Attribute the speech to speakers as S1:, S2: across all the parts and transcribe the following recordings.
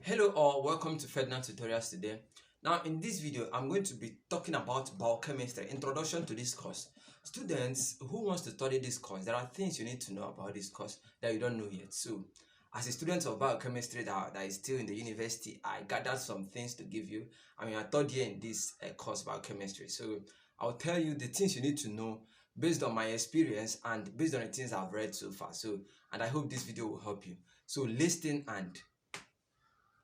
S1: Hello all, welcome to Ferdinand tutorials today. Now in this video, I'm going to be talking about biochemistry, introduction to this course. Students who wants to study this course, there are things you need to know about this course that you don't know yet. So as a student of biochemistry that is still in the university, I gathered some things to give you. I'm in a third year in this course biochemistry. So I'll tell you the things you need to know based on my experience and based on the things I've read so far. And I hope this video will help you. So listen and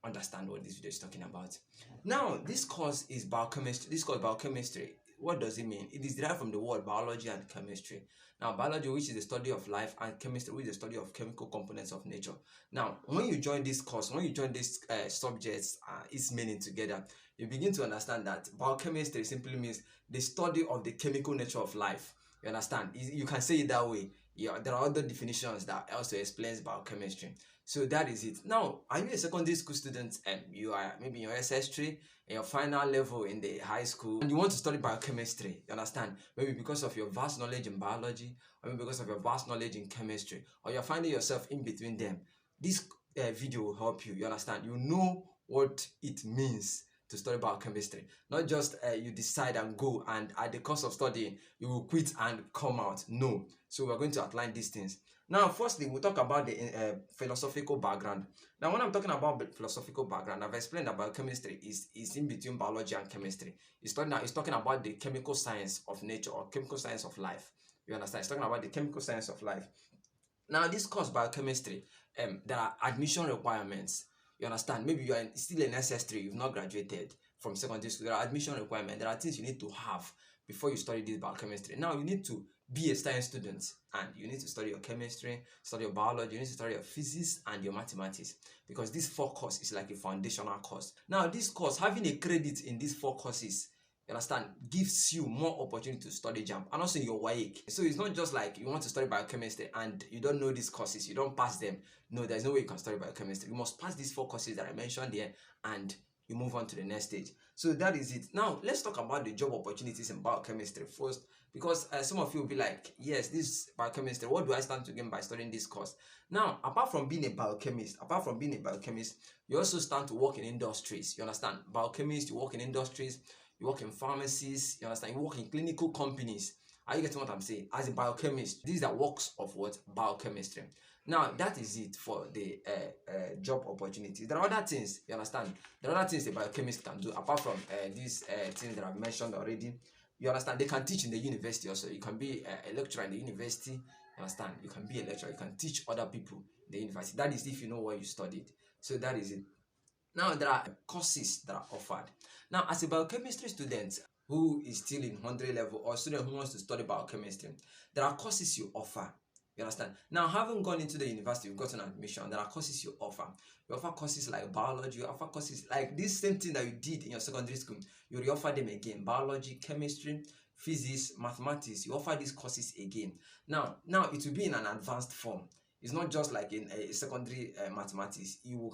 S1: understand what this video is talking about. Now, this course is biochemistry. This course biochemistry. What does it mean? It is derived from the word biology and chemistry. Now, biology, which is the study of life, and chemistry, which is the study of chemical components of nature. Now, when you join this course, when you join these subjects, its meaning together, you begin to understand that biochemistry simply means the study of the chemical nature of life. You understand? You can say it that way. Yeah, there are other definitions that also explains biochemistry. So that is it. Now, are you a secondary school student and you are maybe in your SS3 in your final level in the high school and you want to study biochemistry? You understand? Maybe because of your vast knowledge in biology, or maybe because of your vast knowledge in chemistry, or you're finding yourself in between them. This video will help you. You understand? You know what it means to study biochemistry. Not just you decide and go, and at the course of studying you will quit and come out. No. So we're going to outline these things. Now, firstly, we'll talk about the philosophical background. Now, when I'm talking about the philosophical background, I've explained that biochemistry is in between biology and chemistry. It's talking about the chemical science of nature or chemical science of life. You understand? It's talking about the chemical science of life. Now, this course biochemistry, there are admission requirements. You understand? Maybe you are still in SS3, you've not graduated from secondary school. There are admission requirements. There are things you need to have before you study this biochemistry. Now, you need to be a science student and you need to study your chemistry, study your biology, you need to study your physics and your mathematics, because this 4 course is like a foundational course. Now, this course, having a credit in these 4 courses, you understand, gives you more opportunity to study JAMB and also in your WAEC. So it's not just like you want to study biochemistry and you don't know these courses, you don't pass them. No, there's no way you can study biochemistry. You must pass these 4 courses that I mentioned here and you move on to the next stage. So that is it. Now, let's talk about the job opportunities in biochemistry first, because some of you will be like, yes, this biochemistry, what do I stand to gain by studying this course? Now, apart from being a biochemist, you also stand to work in industries. You understand? Biochemists, you work in industries, you work in pharmacies, you understand? You work in clinical companies. Are you getting what I'm saying? As a biochemist, these are works of what? Biochemistry. Now, that is it for the job opportunities. There are other things, you understand? There are other things a biochemist can do apart from these things that I've mentioned already. You understand? They can teach in the university also. You can be a lecturer in the university. You understand? You can be a lecturer. You can teach other people in the university. That is if you know what you studied. So that is it. Now, there are courses that are offered. Now, as a biochemistry student who is still in 100 level or student who wants to study biochemistry, there are courses you offer. You understand? Now, having gone into the university, you've got an admission, there are courses you offer. You offer courses like biology, you offer courses like this same thing that you did in your secondary school. You re-offer them again. Biology, chemistry, physics, mathematics, you offer these courses again. Now it will be in an advanced form. It's not just like in a secondary mathematics. You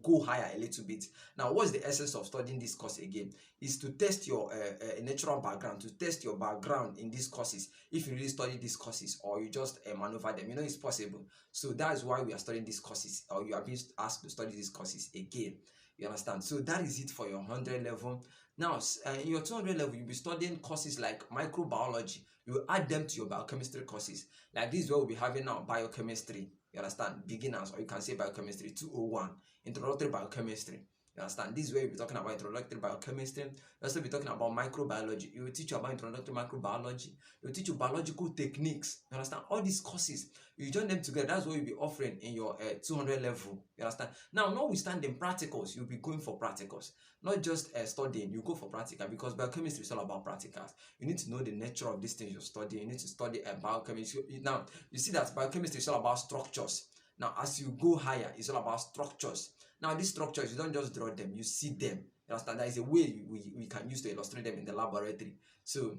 S1: go higher a little bit. Now, what's the essence of studying this course again? Is to test your natural background, to test your background in these courses. If you really study these courses or you just maneuver them, you know it's possible. So that is why we are studying these courses, or you are being asked to study these courses again. You understand? So that is it for your 100 level. Now, in your 200 level, you'll be studying courses like microbiology. You add them to your biochemistry courses. Like this is what we'll be having now, biochemistry. You understand? Beginners, or you can say biochemistry 201, introductory biochemistry. You understand? This is where you'll be talking about introductory biochemistry. You'll also be talking about microbiology. You will teach you about introductory microbiology. You will teach you biological techniques. You understand? All these courses, you join them together. That's what you'll be offering in your 200 level. You understand? Now, notwithstanding practicals, you'll be going for practicals. Not just studying, you go for practical, because biochemistry is all about practicals. You need to know the nature of these things you're studying. You need to study biochemistry. Now, you see that biochemistry is all about structures. Now, as you go higher, it's all about structures. Now, these structures, you don't just draw them, you see them. You understand? There is a way we can use to illustrate them in the laboratory. So,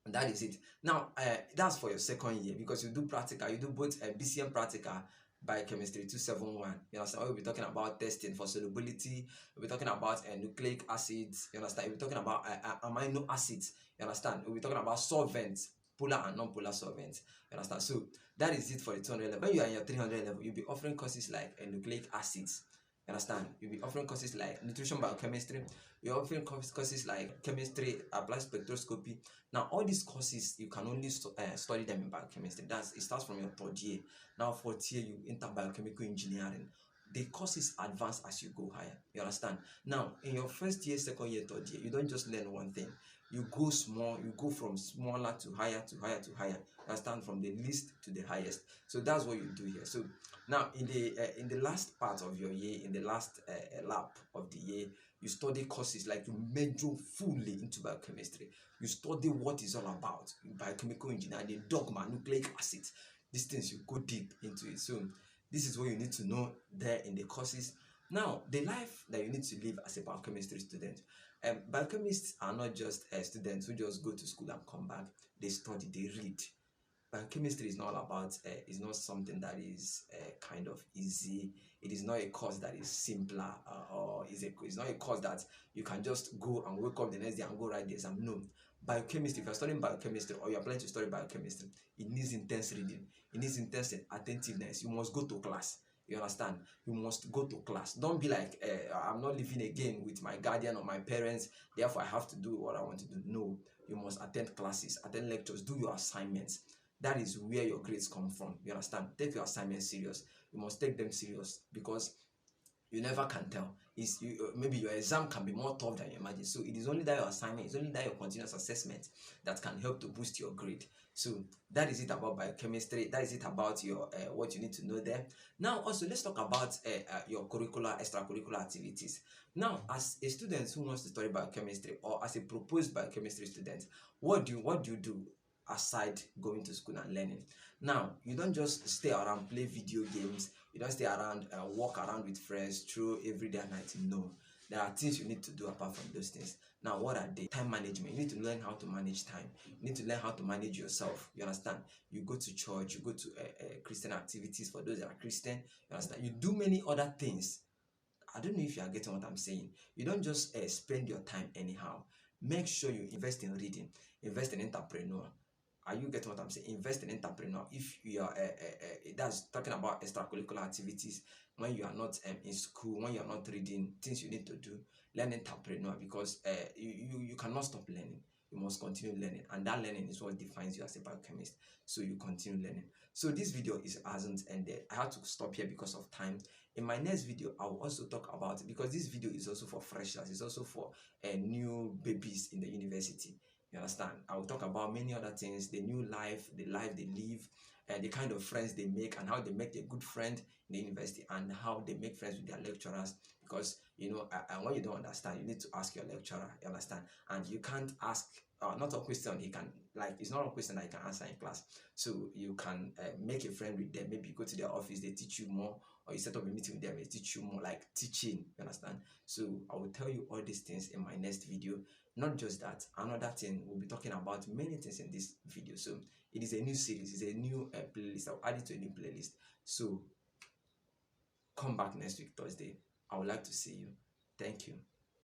S1: that is it. Now, that's for your second year, because you do practical, you do both BCM practical, biochemistry 271. You understand? We'll be talking about testing for solubility. We'll be talking about nucleic acids. You understand? We'll be talking about amino acids. You understand? We'll be talking about solvents, polar and non-polar solvents. You understand? So that is it for the 200 level. When you are in your 300 level, you'll be offering courses like nucleic acids. You understand? You'll be offering courses like nutrition biochemistry. You're offering courses like chemistry, applied spectroscopy. Now, all these courses, you can only study them in biochemistry. It starts from your third year. Now, fourth year, you enter biochemical engineering. The courses advance as you go higher. You understand? Now, in your first year, second year, third year, you don't just learn one thing. You go small, you go from smaller to higher to higher to higher. You understand? From the least to the highest. So that's what you do here. So now in the last part of your year, in the last lap of the year, you study courses like you major fully into biochemistry. You study what it's all about, biochemical engineering, the dogma, nucleic acids. These things you go deep into it. So this is what you need to know there in the courses. Now, the life that you need to live as a biochemistry student. Biochemists are not just students who just go to school and come back. They study, they read. Biochemistry is not about, it's not something that is kind of easy. It is not a course that is simpler, or it's not a course that you can just go and wake up the next day and go write the exam. No. Biochemistry, if you're studying biochemistry or you're planning to study biochemistry, it needs intense reading. It needs intense attentiveness. You must go to class. You understand? You must go to class. Don't be like, I'm not living again with my guardian or my parents, therefore I have to do what I want to do. No. You must attend classes, attend lectures, do your assignments. That is where your grades come from. You understand? Take your assignments serious. You must take them serious, because you never can tell. Maybe your exam can be more tough than you imagine. So it is only that your assignment, it's only that your continuous assessment that can help to boost your grade. So that is it about biochemistry. That is it about your what you need to know there. Now also let's talk about your curricular, extracurricular activities. Now, as a student who wants to study biochemistry, or as a proposed biochemistry student, what do you do aside going to school and learning? Now, you don't just stay around, play video games. You don't stay around, walk around with friends through every day and night. No, there are things you need to do apart from those things. Now, what are they? Time management. You need to learn how to manage time. You need to learn how to manage yourself. You understand? You go to church, you go to Christian activities for those that are Christian. You understand? You do many other things. I don't know if you are getting what I'm saying. You don't just spend your time anyhow. Make sure you invest in reading, invest in entrepreneur. Are you getting what I'm saying? Invest in entrepreneur. If you are, that's talking about extracurricular activities. When you are not in school, when you are not reading, things you need to do, learn entrepreneur, because you cannot stop learning. You must continue learning, and that learning is what defines you as a biochemist. So you continue learning. So this video hasn't ended. I had to stop here because of time. In my next video, I will also talk about, because this video is also for freshers, it's also for new babies in the university. You understand? I will talk about many other things, the new life, the life they live, the kind of friends they make, and how they make a good friend in the university, and how they make friends with their lecturers. Because, when you don't understand, you need to ask your lecturer, you understand? And you can't ask, not a question he can, it's not a question that you can answer in class. So you can make a friend with them. Maybe you go to their office, they teach you more, or you set up a meeting with them, they teach you more, like teaching, you understand? So I will tell you all these things in my next video. Not just that, another thing, we'll be talking about many things in this video. So it is a new series, it's a new playlist. I'll add it to a new playlist. So come back next week, Thursday. I would like to see you. Thank you.